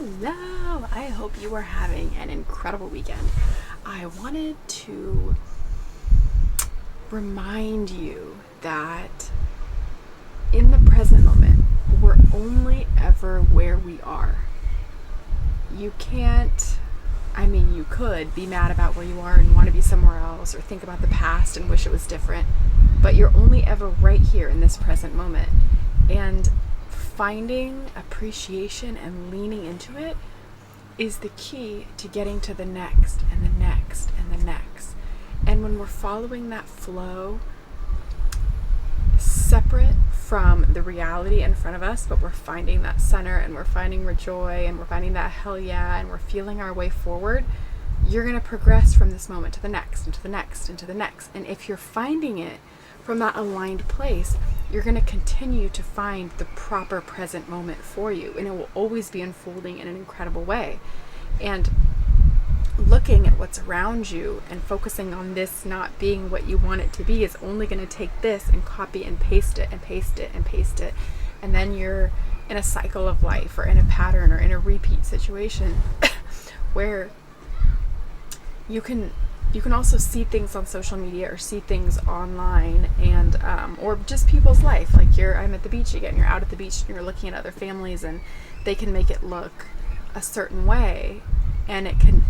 Hello! I hope you are having an incredible weekend. I wanted to remind you that in the present moment, we're only ever where we are. You can't, you could be mad about where you are and want to be somewhere else, or think about the past and wish it was different, but you're only ever right here in this present moment. And finding appreciation and leaning into it is the key to getting to the next and the next and the next. And when we're following that flow, separate from the reality in front of us, but we're finding that center and we're finding our joy and we're finding that hell yeah and we're feeling our way forward, you're going to progress from this moment to the next and to the next and to the next. And if you're finding it from that aligned place, you're going to continue to find the proper present moment for you, and it will always be unfolding in an incredible way. And looking at what's around you and focusing on this not being what you want it to be is only going to take this and copy and paste it and paste it and paste it. And then you're in a cycle of life, or in a pattern, or in a repeat situation where you can also see things on social media or see things online, and or just people's life. Like I'm at the beach again, you're out at the beach and you're looking at other families and they can make it look a certain way, and it can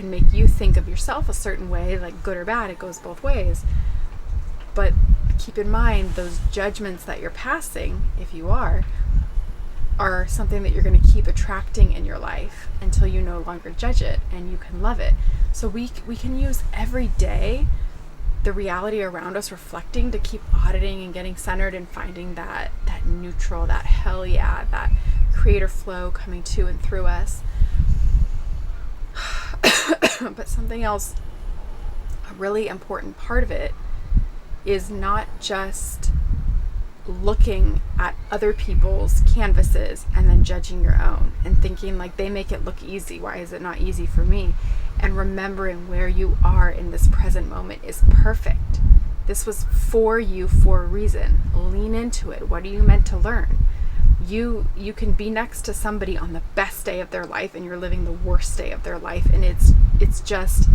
make you think of yourself a certain way, like good or bad, it goes both ways. But keep in mind, those judgments that you're passing, if you are something that you're going to keep attracting in your life until you no longer judge it and you can love it. So we can use every day the reality around us reflecting to keep auditing and getting centered and finding that neutral, that hell yeah, that creator flow coming to and through us. But something else, a really important part of it, is not just looking at other people's canvases and then judging your own and thinking like they make it look easy, why is it not easy for me? And remembering where you are in this present moment is perfect. This was for you for a reason. Lean into it. What are you meant to learn? You can be next to somebody on the best day of their life and you're living the worst day of their life, and it's just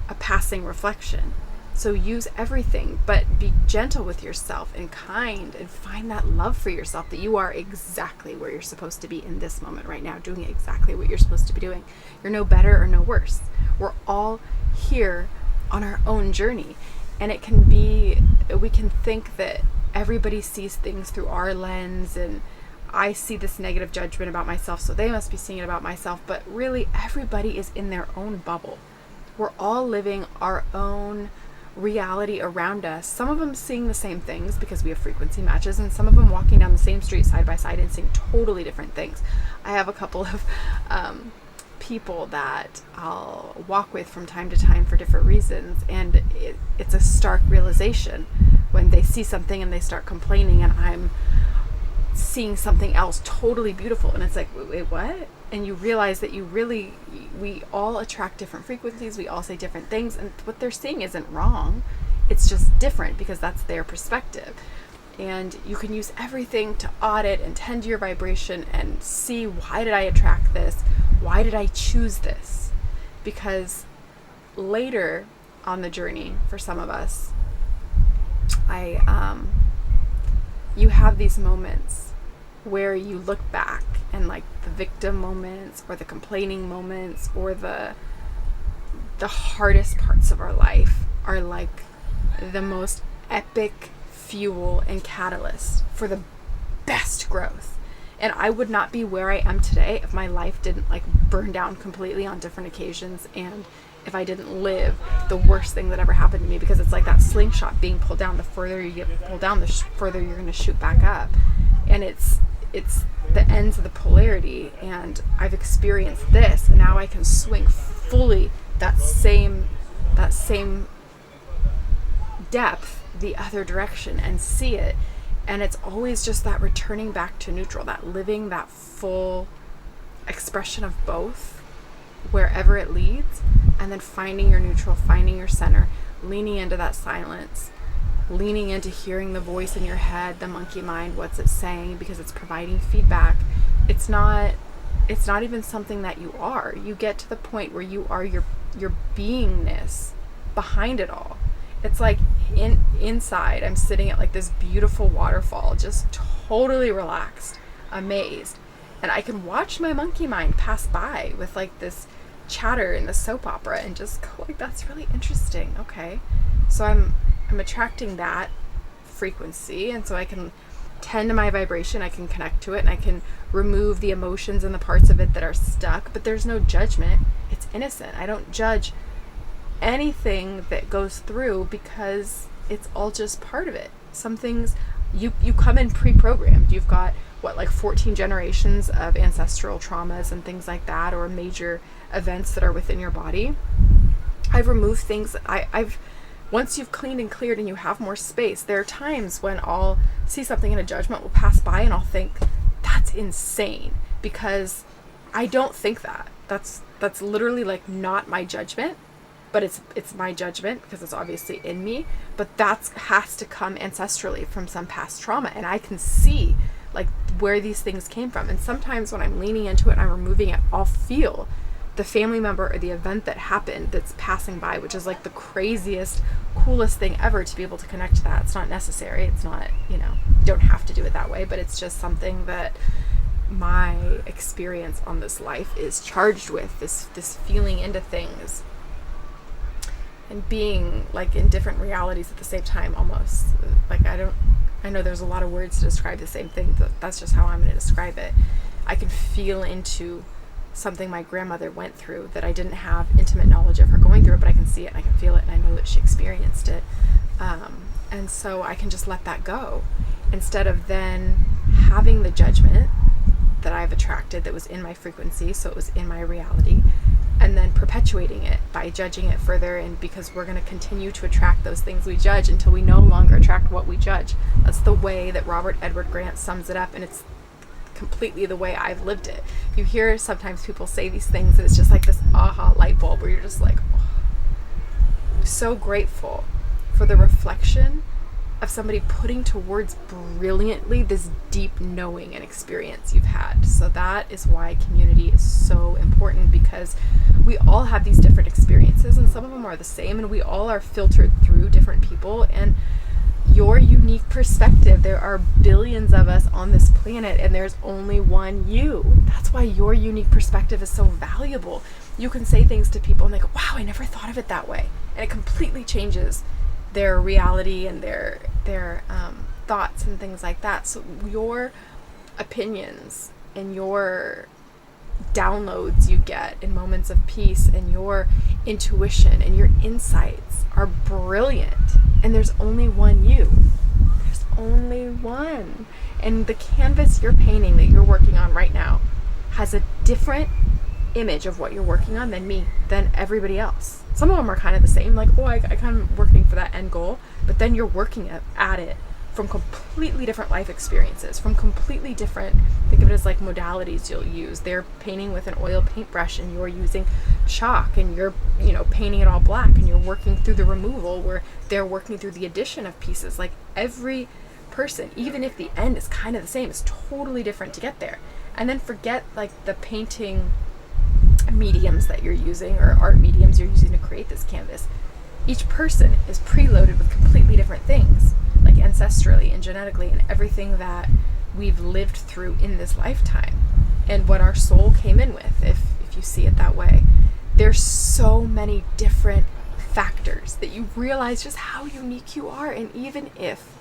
a passing reflection. So use everything, but be gentle with yourself and kind, and find that love for yourself, that you are exactly where you're supposed to be in this moment right now, doing exactly what you're supposed to be doing. You're no better or no worse. We're all here on our own journey. And we can think that everybody sees things through our lens, and I see this negative judgment about myself, so they must be seeing it about myself. But really, everybody is in their own bubble. We're all living our own reality around us. Some of them seeing the same things because we have frequency matches, and some of them walking down the same street side by side and seeing totally different things. I have a couple of people that I'll walk with from time to time for different reasons, and it's a stark realization when they see something and they start complaining, and I'm seeing something else totally beautiful, and it's like, wait, what? And you realize that we all attract different frequencies, we all say different things, and what they're seeing isn't wrong, it's just different because that's their perspective. And you can use everything to audit and tend to your vibration and see, why did I attract this? Why did I choose this? Because later on the journey, for some of us, you have these moments where you look back, and like the victim moments or the complaining moments or the hardest parts of our life are like the most epic fuel and catalyst for the best growth. And I would not be where I am today if my life didn't like burn down completely on different occasions, and if I didn't live the worst thing that ever happened to me, because it's like that slingshot being pulled down. The further you get pulled down, the further you're going to shoot back up. And it's the ends of the polarity, and I've experienced this, and now I can swing fully that same depth the other direction and see it. And it's always just that returning back to neutral, that living that full expression of both wherever it leads, and then finding your neutral, finding your center, leaning into that silence, leaning into hearing the voice in your head, the monkey mind, what's it saying, because it's providing feedback. It's not it's not even something that you are. You get to the point where you are your beingness behind it all. It's like inside I'm sitting at like this beautiful waterfall, just totally relaxed, amazed, and I can watch my monkey mind pass by with like this chatter in the soap opera and just go like, that's really interesting. Okay, so I'm attracting that frequency, and so I can tend to my vibration, I can connect to it, and I can remove the emotions and the parts of it that are stuck. But there's no judgment. It's innocent. I don't judge anything that goes through because it's all just part of it. Some things you come in pre-programmed. You've got like 14 generations of ancestral traumas and things like that, or major events that are within your body. I've removed things. I've once you've cleaned and cleared and you have more space, there are times when I'll see something and a judgment will pass by and I'll think, that's insane, because I don't think that. That's literally like not my judgment, but it's my judgment because it's obviously in me, but that has to come ancestrally from some past trauma, and I can see like where these things came from. And sometimes when I'm leaning into it and I'm removing it, I'll feel the family member or the event that happened that's passing by, which is like the craziest, coolest thing ever to be able to connect to that. It's not necessary. It's not, you don't have to do it that way, but it's just something that my experience on this life is charged with, this feeling into things and being like in different realities at the same time, almost. Like I know there's a lot of words to describe the same thing, but that's just how I'm going to describe it. I can feel into something my grandmother went through that I didn't have intimate knowledge of her going through it, but I can see it and I can feel it and I know that she experienced it. And so I can just let that go instead of then having the judgment that I've attracted that was in my frequency, so it was in my reality, and then perpetuating it by judging it further. And because we're going to continue to attract those things we judge until we no longer attract what we judge. That's the way that Robert Edward Grant sums it up, and it's completely the way I've lived it. You hear sometimes people say these things and it's just like this aha light bulb where you're just like, oh, I'm so grateful for the reflection of somebody putting to words brilliantly this deep knowing and experience you've had. So that is why community is so important, because we all have these different experiences and some of them are the same, and we all are filtered through different people and your unique perspective. There are billions of us on this planet and there's only one you. That's why your unique perspective is so valuable. You can say things to people and they go, wow, I never thought of it that way. And it completely changes their reality and their thoughts and things like that. So your opinions and your downloads you get in moments of peace and your intuition and your insights are brilliant. And there's only one you. There's only one. And the canvas you're painting that you're working on right now has a different image of what you're working on than everybody else. Some of them are kind of the same, like, oh, I kind of working for that end goal, but then you're working at it from completely different life experiences, from completely different, think of it as like modalities you'll use. They're painting with an oil paintbrush and you're using chalk, and you're, painting it all black, and you're working through the removal where they're working through the addition of pieces. Like every person, even if the end is kind of the same, is totally different to get there. And then forget like the painting mediums that you're using or art mediums you're using to create this canvas. Each person is preloaded with completely different things, like ancestrally and genetically, and everything that we've lived through in this lifetime and what our soul came in with, if you see it that way. There's so many different factors that you realize just how unique you are. And even if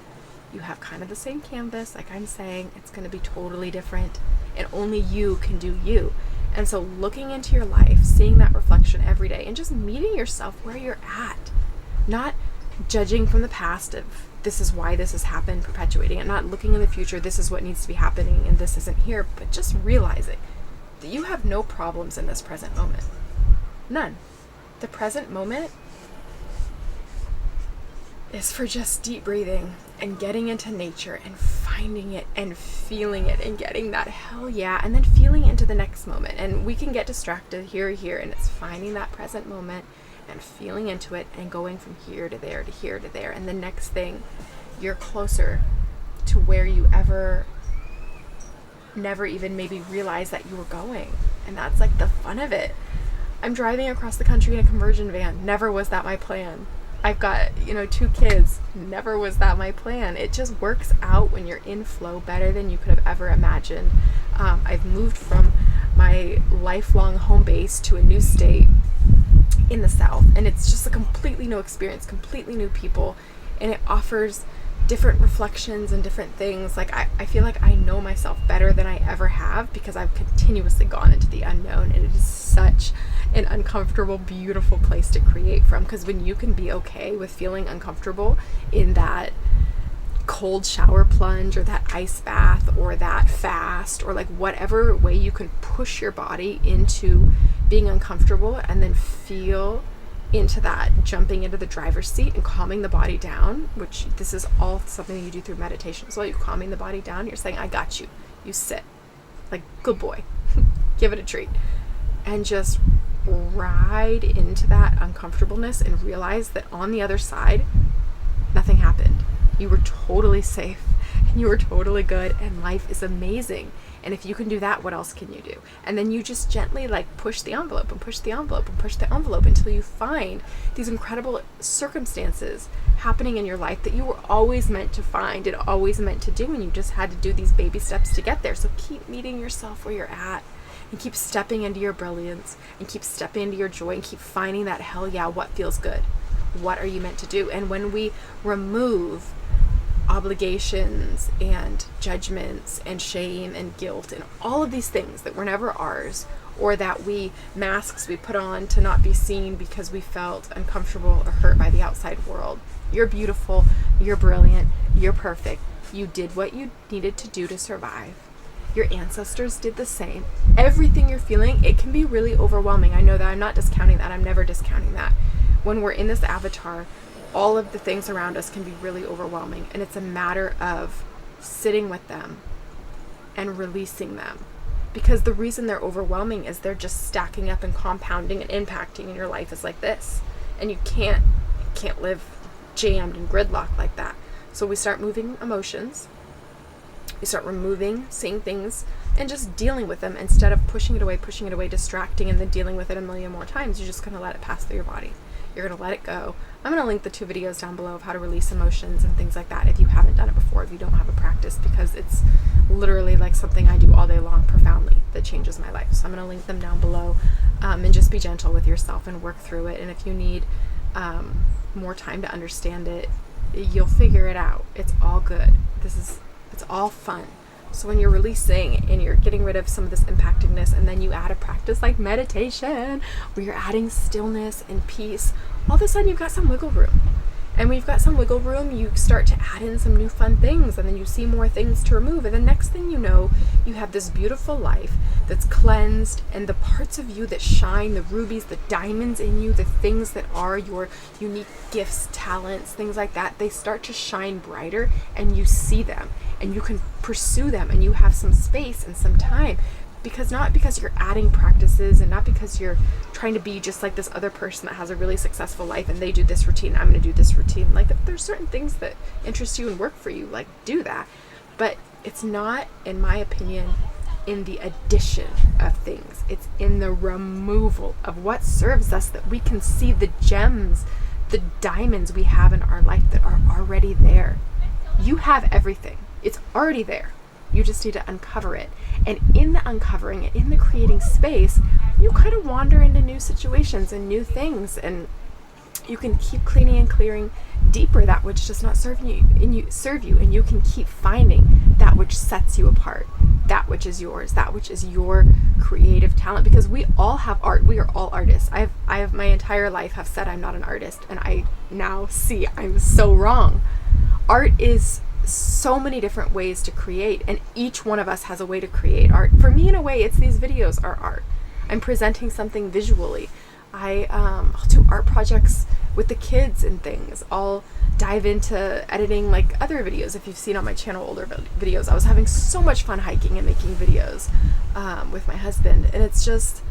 you have kind of the same canvas, like I'm saying, it's going to be totally different, and only you can do you. And so looking into your life, seeing that reflection every day, and just meeting yourself where you're at, not judging from the past of this is why this has happened, perpetuating it, not looking in the future, this is what needs to be happening and this isn't here, but just realizing that you have no problems in this present moment. None. The present moment is for just deep breathing and getting into nature and finding it and feeling it and getting that hell yeah, and then feeling into the next moment. And we can get distracted here, and it's finding that present moment and feeling into it and going from here to there to here to there. And the next thing, you're closer to where you ever never even maybe realize that you were going. And that's like the fun of it. I'm driving across the country in a conversion van. Never was that my plan. I've got, 2 kids. Never was that my plan. It just works out when you're in flow better than you could have ever imagined. I've moved from my lifelong home base to a new state in the South, and it's just a completely new experience, completely new people, and it offers different reflections and different things. Like I feel like I know myself better than I ever have because I've continuously gone into the unknown, and it is such an uncomfortable, beautiful place to create from, because when you can be okay with feeling uncomfortable in that cold shower plunge or that ice bath or that fast or like whatever way you can push your body into being uncomfortable and then feel into that jumping into the driver's seat and calming the body down, which this is all something you do through meditation. So you're calming the body down, you're saying, I got you. You sit. Like, good boy. Give it a treat. And just ride into that uncomfortableness and realize that on the other side, nothing happened. You were totally safe and you were totally good, and life is amazing. And if you can do that, what else can you do? And then you just gently like push the envelope and push the envelope and push the envelope until you find these incredible circumstances happening in your life that you were always meant to find and always meant to do, and you just had to do these baby steps to get there. So keep meeting yourself where you're at, and keep stepping into your brilliance, and keep stepping into your joy, and keep finding that hell yeah, what feels good? What are you meant to do? And when we remove obligations and judgments and shame and guilt and all of these things that were never ours, or that masks we put on to not be seen because we felt uncomfortable or hurt by the outside world. You're beautiful, you're brilliant, you're perfect. You did what you needed to do to survive. Your ancestors did the same. Everything you're feeling, it can be really overwhelming. I know that. I'm not discounting that. I'm never discounting that. When we're in this avatar, all of the things around us can be really overwhelming, and it's a matter of sitting with them and releasing them, because the reason they're overwhelming is they're just stacking up and compounding and impacting, and your life is like this, and you can't live jammed and gridlocked like that. So we start moving emotions, we start removing, seeing things, and just dealing with them instead of pushing it away, distracting, and then dealing with it a million more times. You're just going to let it pass through your body. You're going to let it go. I'm going to link the 2 videos down below of how to release emotions and things like that if you haven't done it before, if you don't have a practice, because it's literally like something I do all day long profoundly that changes my life. So I'm going to link them down below, and just be gentle with yourself and work through it. And if you need more time to understand it, you'll figure it out. It's all good. It's all fun. So when you're releasing and you're getting rid of some of this impactedness, and then you add a practice like meditation where you're adding stillness and peace, all of a sudden you've got some wiggle room. And when you've got some wiggle room, you start to add in some new fun things, and then you see more things to remove. And the next thing you know, you have this beautiful life that's cleansed, and the parts of you that shine, the rubies, the diamonds in you, the things that are your unique gifts, talents, things like that, they start to shine brighter, and you see them, and you can pursue them, and you have some space and some time. Not because you're adding practices, and not because you're trying to be just like this other person that has a really successful life and they do this routine, I'm going to do this routine. Like, if there's certain things that interest you and work for you, like, do that. But it's not, in my opinion, in the addition of things. It's in the removal of what serves us, that we can see the gems, the diamonds we have in our life that are already there. You have everything. It's already there. You just need to uncover it. And in the uncovering it, in the creating space, you kind of wander into new situations and new things, and you can keep cleaning and clearing deeper that which does not serve you, and you can keep finding that which sets you apart, that which is yours, that which is your creative talent. Because we all have art. We are all artists. I have my entire life have said I'm not an artist, and I now see I'm so wrong. Art is so many different ways to create, and each one of us has a way to create art. For me, in a way, it's these videos are art. I'm presenting something visually. I'll do art projects with the kids and things. I'll dive into editing like other videos. If you've seen on my channel older videos, I was having so much fun hiking and making videos with my husband, and it's just,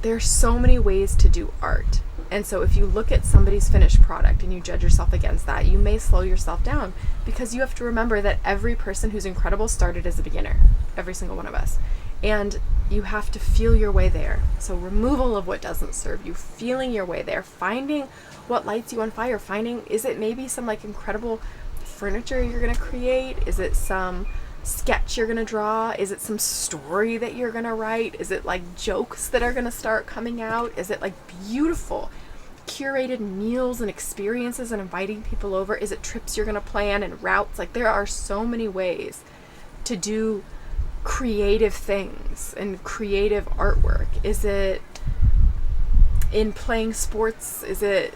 there's so many ways to do art. And so if you look at somebody's finished product and you judge yourself against that, you may slow yourself down, because you have to remember that every person who's incredible started as a beginner. every single one of us. And you have to feel your way there. So removal of what doesn't serve you, feeling your way there, finding what lights you on fire, finding, is it maybe some like incredible furniture you're going to create? Is it some sketch you're going to draw? Is it some story that you're going to write? Is it like jokes that are going to start coming out? Is it like beautiful curated meals and experiences and inviting people over? Is it trips you're going to plan and routes? Like, there are so many ways to do creative things and creative artwork. Is it in playing sports? Is it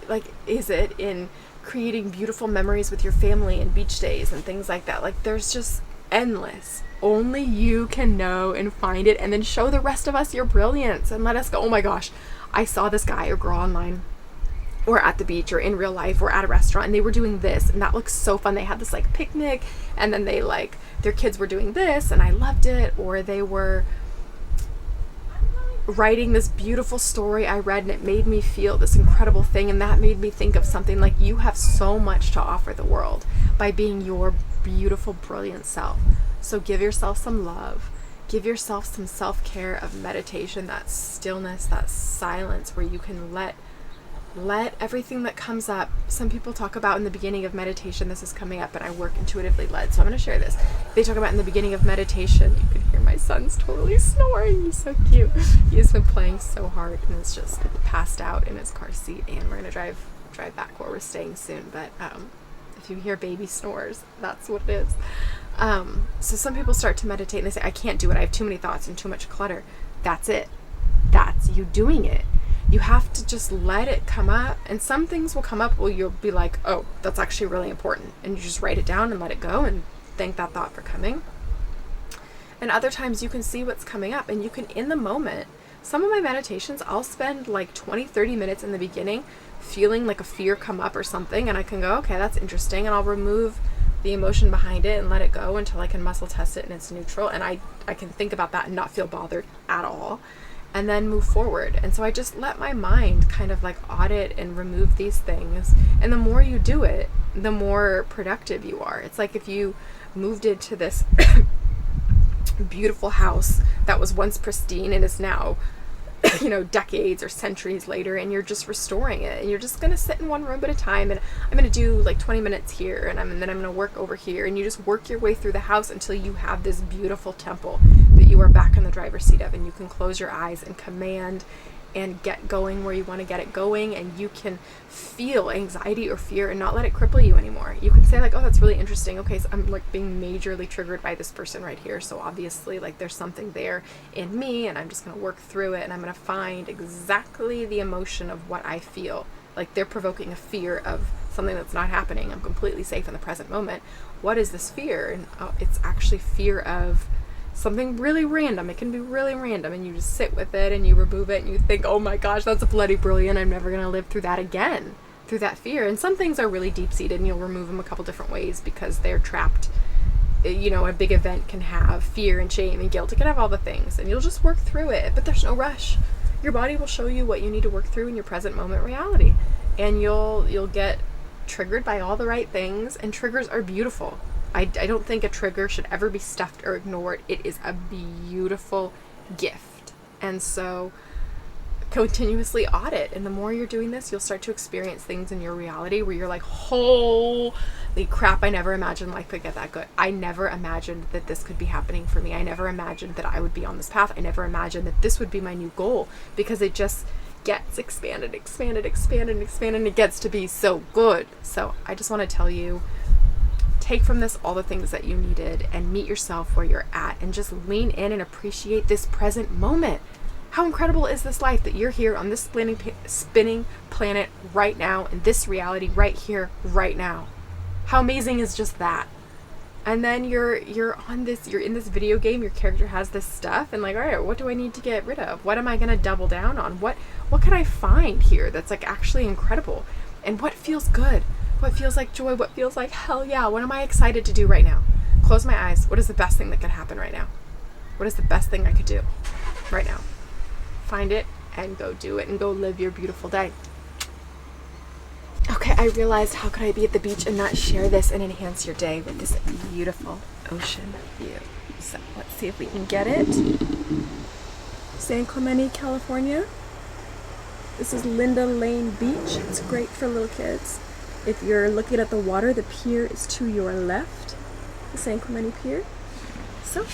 in creating beautiful memories with your family and beach days and things like that? Like, there's just endless. Only you can know and find it, and then show the rest of us your brilliance and let us go, oh my gosh, I saw this guy or girl online or at the beach or in real life or at a restaurant, and they were doing this and that looks so fun. They had this like picnic, and then they like, their kids were doing this and I loved it. Or they were writing this beautiful story I read and it made me feel this incredible thing, and that made me think of something. Like, you have so much to offer the world by being your beautiful, brilliant self. So give yourself some love. Give yourself some self-care of meditation, that stillness, that silence where you can let everything that comes up. Some people talk about in the beginning of meditation, this is coming up, but I work intuitively led, so I'm going to share this. They talk about in the beginning of meditation, you can hear my son's totally snoring. He's so cute. He has been playing so hard and is just passed out in his car seat, and we're going to drive back where we're staying soon. But if you hear baby snores, that's what it is. So some people start to meditate and they say, I can't do it. I have too many thoughts and too much clutter. That's it. That's you doing it. You have to just let it come up, and some things will come up where you'll be like, oh, that's actually really important, and you just write it down and let it go and thank that thought for coming. And other times you can see what's coming up, and you can, in the moment, some of my meditations, I'll spend like 20-30 minutes in the beginning feeling like a fear come up or something, and I can go, okay, that's interesting, and I'll remove the emotion behind it and let it go until I can muscle test it and it's neutral, and I can think about that and not feel bothered at all, and then move forward. And so I just let my mind kind of like audit and remove these things, and the more you do it, the more productive you are. It's like if you moved into this beautiful house that was once pristine and is now decades or centuries later, and you're just restoring it, and you're just going to sit in one room at a time, and I'm going to do like 20 minutes here, and then I'm going to work over here, and you just work your way through the house until you have this beautiful temple that you are back in the driver's seat of, and you can close your eyes and command and get going where you want to get it going, and you can feel anxiety or fear and not let it cripple you anymore. You can say like, oh, that's really interesting. Okay, so I'm like being majorly triggered by this person right here, so obviously like there's something there in me, and I'm just going to work through it, and I'm going to find exactly the emotion of what I feel. Like, they're provoking a fear of something that's not happening. I'm completely safe in the present moment. What is this fear? And it's actually fear of something really random. It can be really random, and you just sit with it and you remove it and you think, oh my gosh, that's bloody brilliant. I'm never going to live through that again, through that fear. And some things are really deep-seated, and you'll remove them a couple different ways because they're trapped. A big event can have fear and shame and guilt. It can have all the things, and you'll just work through it, but there's no rush. Your body will show you what you need to work through in your present moment reality, and you'll get triggered by all the right things, and triggers are beautiful. I don't think a trigger should ever be stuffed or ignored. It is a beautiful gift. And so continuously audit. And the more you're doing this, you'll start to experience things in your reality where you're like, holy crap, I never imagined life could get that good. I never imagined that this could be happening for me. I never imagined that I would be on this path. I never imagined that this would be my new goal, because it just gets expanded, and it gets to be so good. So I just want to tell you, take from this all the things that you needed and meet yourself where you're at, and just lean in and appreciate this present moment. How incredible is this life that you're here on this spinning planet right now, in this reality right here, right now? How amazing is just that? And then you're in this video game, your character has this stuff, and like, all right, what do I need to get rid of? What am I going to double down on? What can I find here that's like actually incredible? And what feels good? What feels like joy? What feels like hell yeah? What am I excited to do right now? Close my eyes. What is the best thing that could happen right now? What is the best thing I could do right now? Find it and go do it, and go live your beautiful day. Okay. Okay, I realized, how could I be at the beach and not share this and enhance your day with this beautiful ocean view? So let's see if we can get it. San Clemente, California. This is Linda Lane Beach. It's great for little kids. If you're looking at the water, the pier is to your left, the San Clemente Pier. So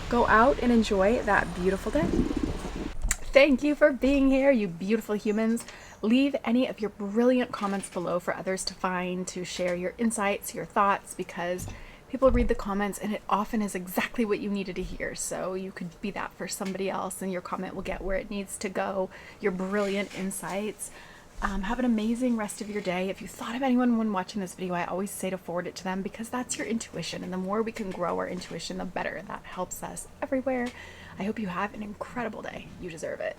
go out and enjoy that beautiful day. Thank you for being here, you beautiful humans. Leave any of your brilliant comments below for others to find, to share your insights, your thoughts, because people read the comments and it often is exactly what you needed to hear. So you could be that for somebody else and your comment will get where it needs to go, your brilliant insights. Have an amazing rest of your day. If you thought of anyone when watching this video, I always say to forward it to them, because that's your intuition, and the more we can grow our intuition, the better. That helps us everywhere. I hope you have an incredible day. You deserve it.